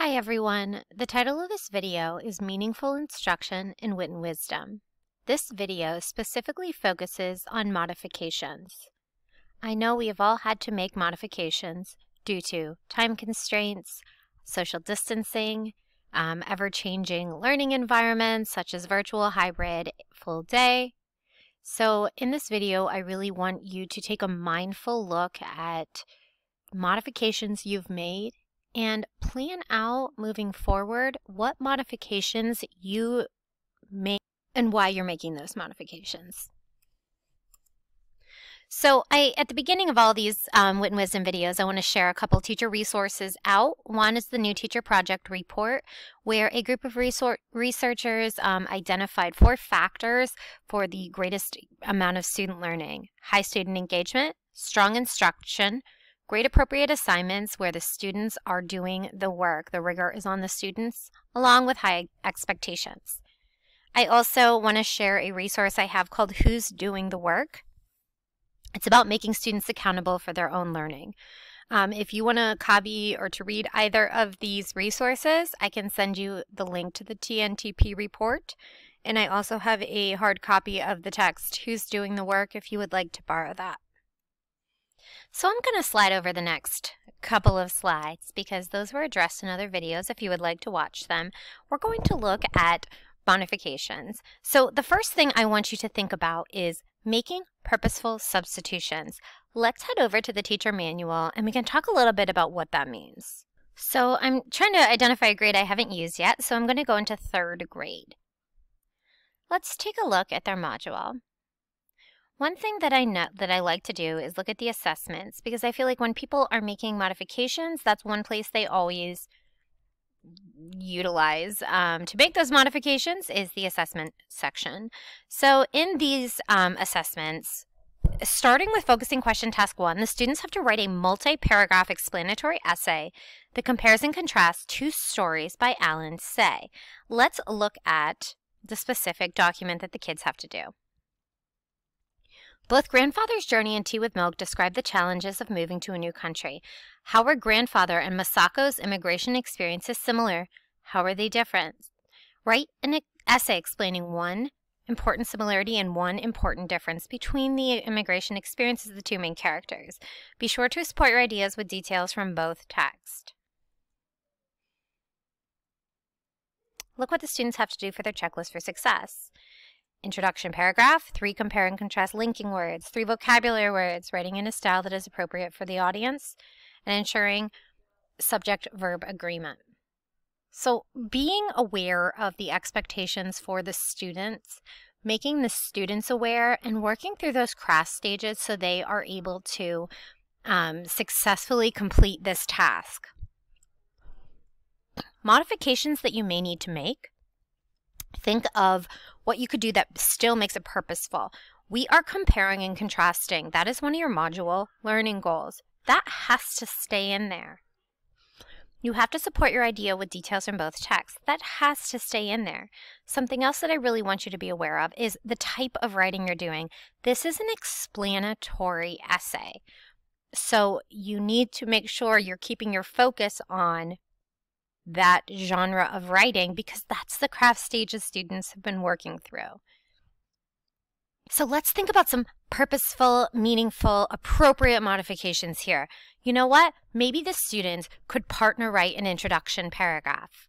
Hi everyone, the title of this video is Meaningful Instruction in Wit and Wisdom. This video specifically focuses on modifications. I know we have all had to make modifications due to time constraints, social distancing, ever-changing learning environments such as virtual, hybrid, full day. So in this video, I really want you to take a mindful look at modifications you've made and plan out moving forward what modifications you make and why you're making those modifications. So at the beginning of all these Wit and Wisdom videos, I want to share a couple teacher resources out. One is the New Teacher Project report, where a group of researchers identified 4 factors for the greatest amount of student learning: high student engagement, strong instruction, great appropriate assignments where the students are doing the work, the rigor is on the students, along with high expectations. I also want to share a resource I have called Who's Doing the Work? It's about making students accountable for their own learning. If you want to copy or to read either of these resources, I can send you the link to the TNTP report. And I also have a hard copy of the text, Who's Doing the Work, if you would like to borrow that. So I'm going to slide over the next couple of slides because those were addressed in other videos if you would like to watch them. We're going to look at modifications. So the first thing I want you to think about is making purposeful substitutions. Let's head over to the teacher manual and we can talk a little bit about what that means. So I'm trying to identify a grade I haven't used yet, so I'm going to go into 3rd grade. Let's take a look at their module. One thing that I like to do is look at the assessments, because I feel like when people are making modifications, that's one place they always utilize to make those modifications is the assessment section. So in these assessments, starting with focusing question task 1, the students have to write a multi-paragraph explanatory essay that compares and contrasts 2 stories by Alan Say. Let's look at the specific document that the kids have to do. Both Grandfather's Journey and Tea with Milk describe the challenges of moving to a new country. How were Grandfather and Masako's immigration experiences similar? How are they different? Write an essay explaining one important similarity and one important difference between the immigration experiences of the 2 main characters. Be sure to support your ideas with details from both texts. Look what the students have to do for their checklist for success. Introduction paragraph, 3 compare and contrast linking words, 3 vocabulary words, writing in a style that is appropriate for the audience, and ensuring subject-verb agreement. So being aware of the expectations for the students, making the students aware, and working through those craft stages so they are able to successfully complete this task. Modifications that you may need to make. Think of what you could do that still makes it purposeful. We are comparing and contrasting. That is one of your module learning goals. That has to stay in there. You have to support your idea with details from both texts. That has to stay in there. Something else that I really want you to be aware of is the type of writing you're doing. This is an explanatory essay. So you need to make sure you're keeping your focus on that genre of writing because that's the craft stages students have been working through. So let's think about some purposeful, meaningful, appropriate modifications here. You know what? Maybe the students could partner write an introduction paragraph.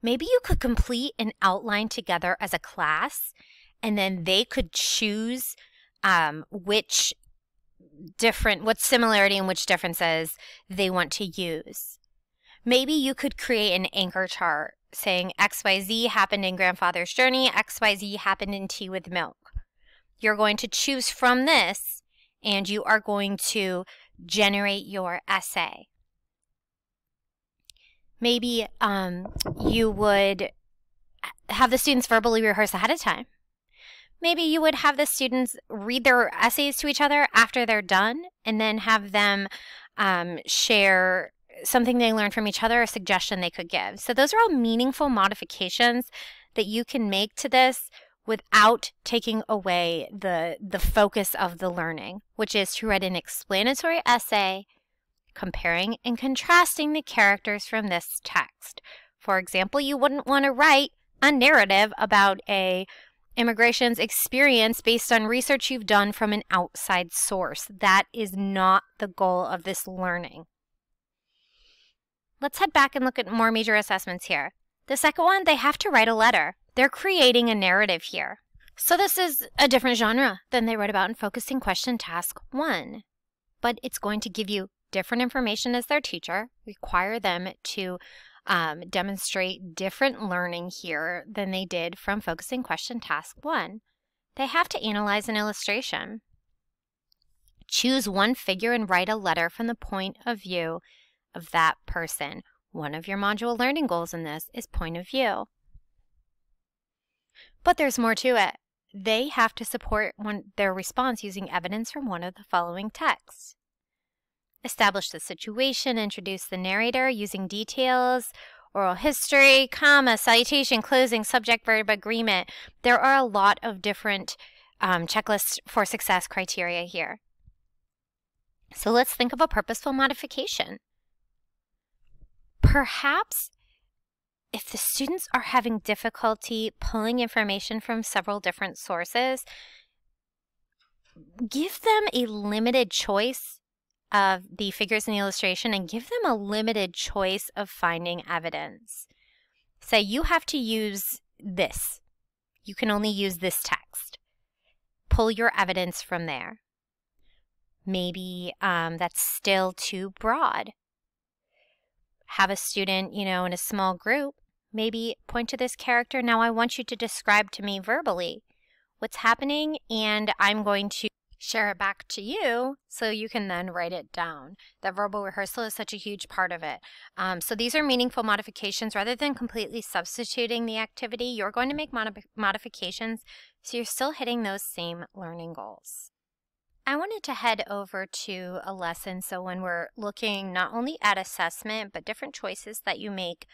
Maybe you could complete an outline together as a class and then they could choose what similarity and which differences they want to use. Maybe you could create an anchor chart saying XYZ happened in Grandfather's Journey, XYZ happened in Tea with Milk. You're going to choose from this and you are going to generate your essay. Maybe you would have the students verbally rehearse ahead of time. Maybe you would have the students read their essays to each other after they're done and then have them share something they learned from each other, a suggestion they could give. So those are all meaningful modifications that you can make to this without taking away the focus of the learning, which is to write an explanatory essay comparing and contrasting the characters from this text. For example, you wouldn't want to write a narrative about a immigration's experience based on research you've done from an outside source. That is not the goal of this learning. Let's head back and look at more major assessments here. The second one, they have to write a letter. They're creating a narrative here. So this is a different genre than they wrote about in Focusing Question Task 1. But it's going to give you different information as their teacher, require them to demonstrate different learning here than they did from Focusing Question Task 1. They have to analyze an illustration. Choose one figure and write a letter from the point of view of that person. One of your module learning goals in this is point of view. But there's more to it. They have to support their response using evidence from one of the following texts. Establish the situation, introduce the narrator using details, oral history, comma, salutation, closing, subject, verb, agreement. There are a lot of different checklists for success criteria here. So let's think of a purposeful modification. Perhaps if the students are having difficulty pulling information from several different sources, give them a limited choice of the figures in the illustration and give them a limited choice of finding evidence. Say you have to use this. You can only use this text. Pull your evidence from there. Maybe that's still too broad. Have a student, in a small group, maybe point to this character. Now I want you to describe to me verbally what's happening, and I'm going to share it back to you so you can then write it down. That verbal rehearsal is such a huge part of it. So these are meaningful modifications. Rather than completely substituting the activity, you're going to make modifications so you're still hitting those same learning goals. I wanted to head over to a lesson, so when we're looking not only at assessment, but different choices that you make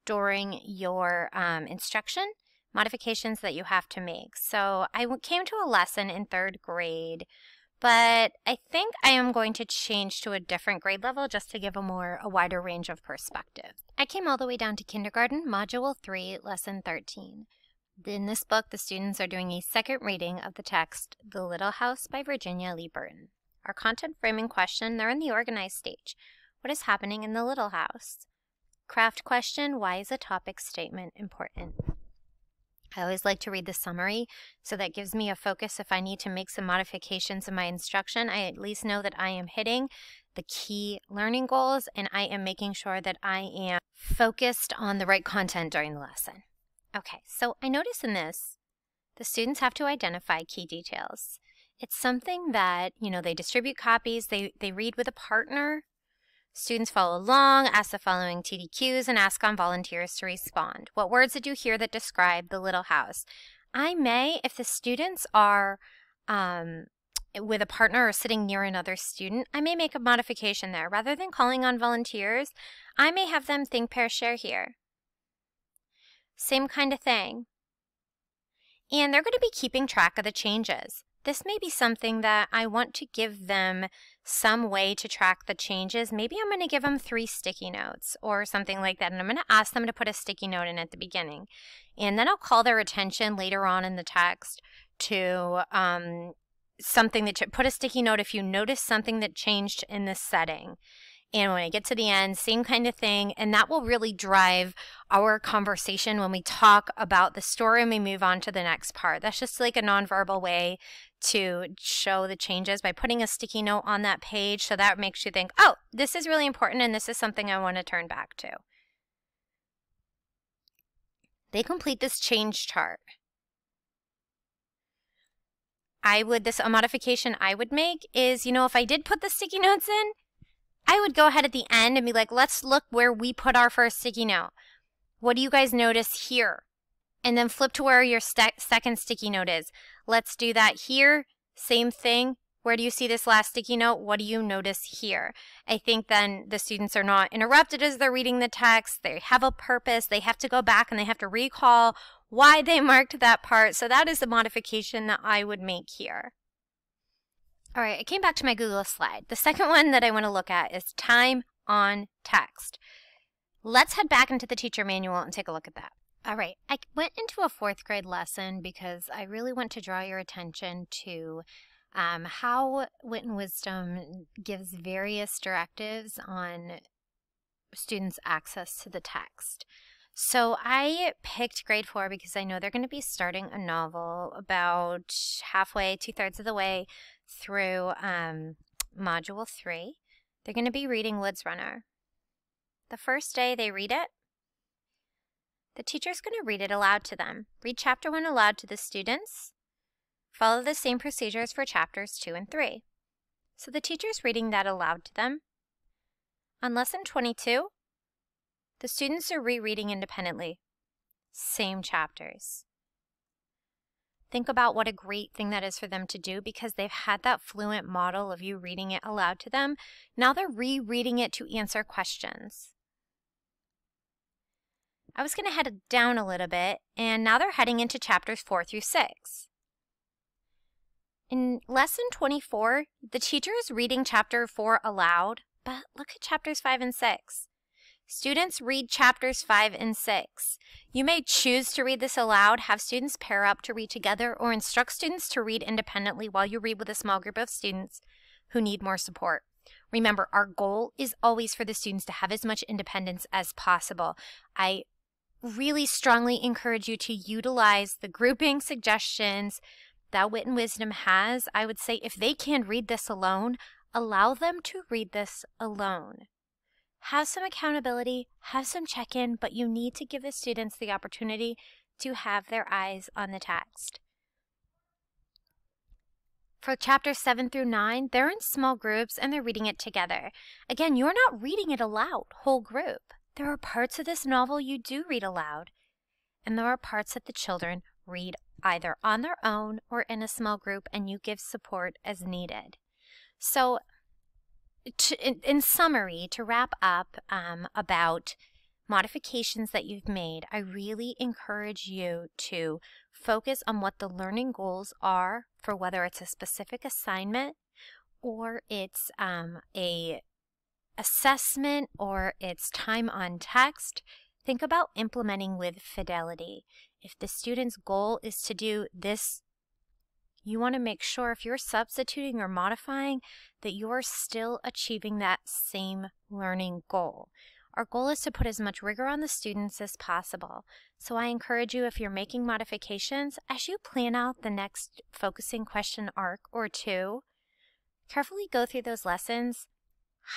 during your instruction, modifications that you have to make. So I came to a lesson in 3rd grade, but I think I am going to change to a different grade level just to give a wider range of perspective. I came all the way down to kindergarten, Module 3, Lesson 13. In this book, the students are doing a second reading of the text, The Little House by Virginia Lee Burton. Our content framing question, they're in the organized stage. What is happening in the little house? Craft question, why is a topic statement important? I always like to read the summary, so that gives me a focus if I need to make some modifications in my instruction. I at least know that I am hitting the key learning goals and I am making sure that I am focused on the right content during the lesson. Okay, so I notice in this, the students have to identify key details. It's something that, they distribute copies, they read with a partner. Students follow along, ask the following TDQs, and ask on volunteers to respond. What words did you hear that describe the little house? I may, if the students are with a partner or sitting near another student, I may make a modification there. Rather than calling on volunteers, I may have them think, pair, share here. Same kind of thing. And they're going to be keeping track of the changes. This may be something that I want to give them some way to track the changes. Maybe I'm going to give them 3 sticky notes or something like that. And I'm going to ask them to put a sticky note in at the beginning. And then I'll call their attention later on in the text to something that put a sticky note if you notice something that changed in this setting. And when I get to the end, same kind of thing. And that will really drive our conversation when we talk about the story and we move on to the next part. That's just like a nonverbal way to show the changes by putting a sticky note on that page. So that makes you think, oh, this is really important and this is something I want to turn back to. They complete this change chart. A modification I would make is, if I did put the sticky notes in, I would go ahead at the end and be like, let's look where we put our first sticky note. What do you guys notice here? And then flip to where your second sticky note is. Let's do that here. Same thing. Where do you see this last sticky note? What do you notice here? I think then the students are not interrupted as they're reading the text. They have a purpose. They have to go back and they have to recall why they marked that part. So that is the modification that I would make here. All right, I came back to my Google slide. The second one that I want to look at is time on text. Let's head back into the teacher manual and take a look at that. All right, I went into a 4th grade lesson because I really want to draw your attention to how Wit and Wisdom gives various directives on students' access to the text. So I picked grade 4 because I know they're going to be starting a novel about halfway, 2/3 of the way through module 3. They're going to be reading Woods Runner. The first day they read it, the teacher's going to read it aloud to them. Read chapter 1 aloud to the students. Follow the same procedures for chapters 2 and 3. So the teacher's reading that aloud to them. On lesson 22, the students are rereading independently. Same chapters. Think about what a great thing that is for them to do because they've had that fluent model of you reading it aloud to them. Now they're rereading it to answer questions. I was going to head down a little bit, and now they're heading into chapters 4 through 6. In lesson 24, the teacher is reading chapter 4 aloud, but look at chapters 5 and 6. Students read chapters 5 and 6. You may choose to read this aloud, have students pair up to read together, or instruct students to read independently while you read with a small group of students who need more support. Remember, our goal is always for the students to have as much independence as possible. I really strongly encourage you to utilize the grouping suggestions that Wit and Wisdom has. I would say if they can read this alone, allow them to read this alone. Have some accountability, have some check-in, but you need to give the students the opportunity to have their eyes on the text. For chapters 7 through 9, they're in small groups and they're reading it together. Again, you're not reading it aloud, whole group. There are parts of this novel you do read aloud, and there are parts that the children read either on their own or in a small group, and you give support as needed. So, in summary, to wrap up about modifications that you've made, I really encourage you to focus on what the learning goals are for whether it's a specific assignment or it's a assessment or it's time on text. Think about implementing with fidelity. If the student's goal is to do this, you want to make sure if you're substituting or modifying that you're still achieving that same learning goal. Our goal is to put as much rigor on the students as possible. So I encourage you, if you're making modifications, as you plan out the next focusing question arc or two, carefully go through those lessons,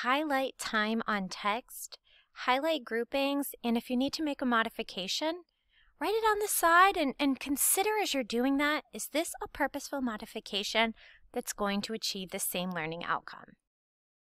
highlight time on text, highlight groupings, and if you need to make a modification, write it on the side and consider as you're doing that, is this a purposeful modification that's going to achieve the same learning outcome?